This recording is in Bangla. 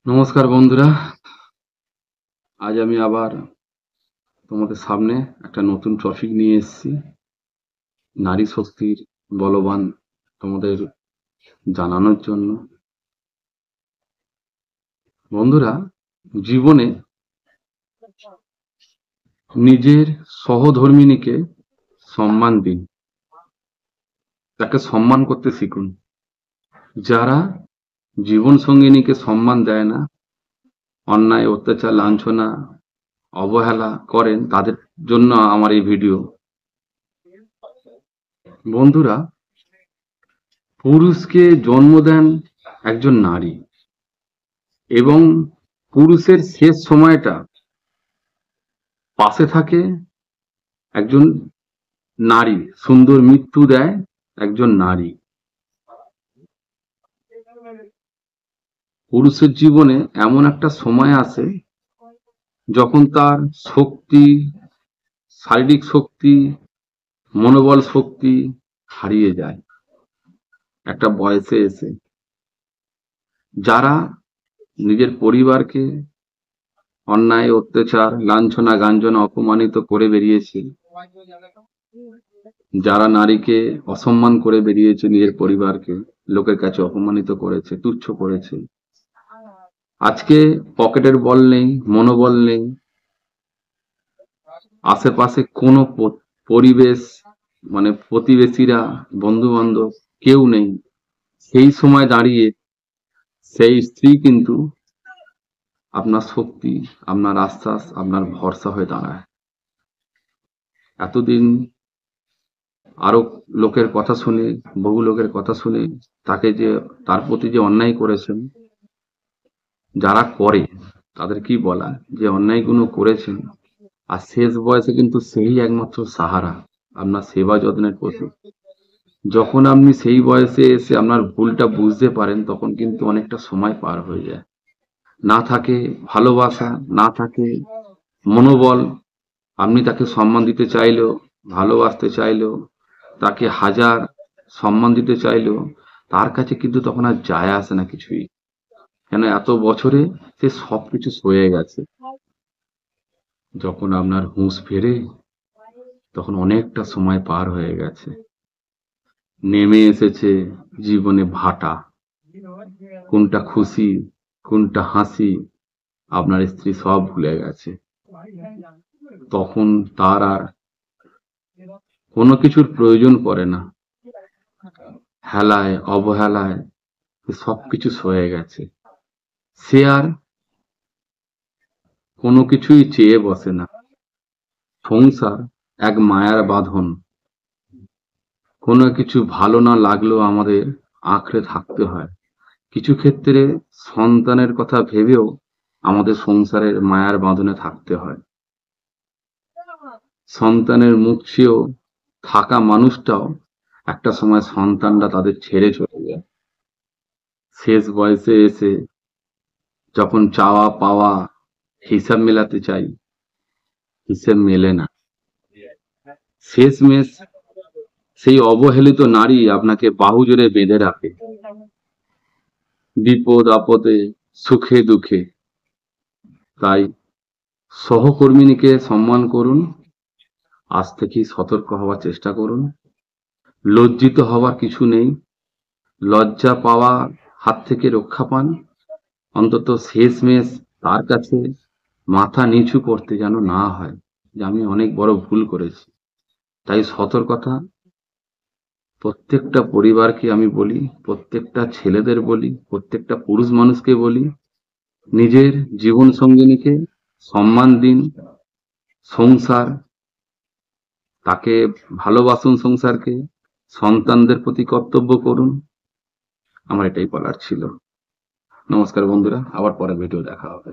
নমস্কার বন্ধুরা, আজ আমি আবার তোমাদের সামনে একটা নতুন টপিক নিয়ে এসেছি। নারী শক্তির বলবান তোমাদের জানানোর জন্য। বন্ধুরা, জীবনে নিজের সহধর্মিণীকে সম্মান দিন, তাকে সম্মান করতে শিখুন। যারা জীবন সঙ্গিনীকে সম্মান দেয় না, অন্যায় অত্যাচার লাঞ্ছনা অবহেলা করেন, তাদের জন্য আমার এই ভিডিও। বন্ধুরা, পুরুষকে জন্ম দেন একজন নারী এবং পুরুষের শেষ সময়টা পাশে থাকে একজন নারী, সুন্দর মৃত্যু দেয় একজন নারী। পুরুষের জীবনে এমন একটা সময় আসে যখন তার শক্তি, শারীরিক শক্তি, মনোবল শক্তি হারিয়ে যায় একটা বয়সে এসে। যারা নিজের পরিবারকে অন্যায় অত্যাচার লাঞ্ছনা গাঞ্জনা অপমানিত করে বেরিয়েছে, যারা নারীকে অসম্মান করে বেরিয়েছে, নিজের পরিবারকে লোকের কাছে অপমানিত করেছে, তুচ্ছ করেছে, আজকে পকেটের বল নেই, মনোবল নেই, আশেপাশে কোনো পরিবেশ মানে প্রতিবেশীরা, বন্ধু বান্ধব কেউ নেই, সেই সময় দাঁড়িয়ে সেই স্ত্রী কিন্তু আপনার শক্তি, আপনার আশ্বাস, আপনার ভরসা হয়ে দাঁড়ায়। এতদিন আরো লোকের কথা শুনে, বহু লোকের কথা শুনে তাকে যে, তার প্রতি যে অন্যায় করেছেন, যারা করে তাদের কি বলা, যে অন্যায়গুলো করেছেন, আর শেষ বয়সে কিন্তু সেই একমাত্র সাহারা আপনার সেবা যত্নের প্রতি। যখন আপনি সেই বয়সে এসে আপনার ভুলটা বুঝতে পারেন, তখন কিন্তু অনেকটা সময় পার হয়ে যায়। না থাকে ভালোবাসা, না থাকে মনোবল, আপনি তাকে সম্মান দিতে চাইলেও, ভালোবাসতে চাইলেও, তাকে হাজার সম্মান দিতে চাইলেও তার কাছে কিন্তু তখন আর যায় আসে না কিছুই, কেন এত বছরে সে সবকিছু সয়ে গেছে। যখন আপনার হুঁশ ফেরে, তখন অনেকটা সময় পার হয়ে গেছে, নেমে এসেছে জীবনে ভাটা। কোনটা খুশি, কোনটা হাসি আপনার স্ত্রী সব ভুলে গেছে। তখন তার আর কোনো কিছুর প্রয়োজন পড়ে না, হেলায় অবহেলায় সবকিছু সয়ে গেছে। সে আর কোনো কিছুই চেয়ে বসে না। সংসার এক মায়ার বাঁধন, কোনো কিছু ভালো না লাগলেও আমাদের আঁকড়ে থাকতে হয়। কিছু ক্ষেত্রে সন্তানের কথা ভেবেও আমাদের সংসারের মায়ার বাঁধনে থাকতে হয়। সন্তানের মুখ চেয়েও থাকা মানুষটাও একটা সময় সন্তানরা তাদের ছেড়ে চলে যায়। শেষ বয়সে এসে যখন চাওয়া পাওয়া হিসাব মেলাতে চাই, হিসেব মেলে না। শেষমেশ সেই অবহেলিত নারী আপনাকে বাহুজোরে বেঁধে রাখে, বিপদ আপদে, সুখে দুঃখে। তাই সহকর্মিনীকে সম্মান করুন, আজ থেকেই সতর্ক হওয়ার চেষ্টা করুন। লজ্জিত হওয়ার কিছু নেই, লজ্জা পাওয়া হাত থেকে রক্ষা পান। অন্তত শেষমেশ তার কাছে মাথা নিচু করতে যেন না হয় যে আমি অনেক বড় ভুল করেছি। তাই সতর্কতা প্রত্যেকটা পরিবারকে আমি বলি, প্রত্যেকটা ছেলেদের বলি, প্রত্যেকটা পুরুষ মানুষকে বলি, নিজের জীবন সঙ্গিনীকে সম্মান দিন। সংসার, তাকে ভালোবাসুন, সংসারকে, সন্তানদের প্রতি কর্তব্য করুন। আমার এটাই বলার ছিল। নমস্কার বন্ধুরা, আবার পরে ভিডিও দেখা হবে।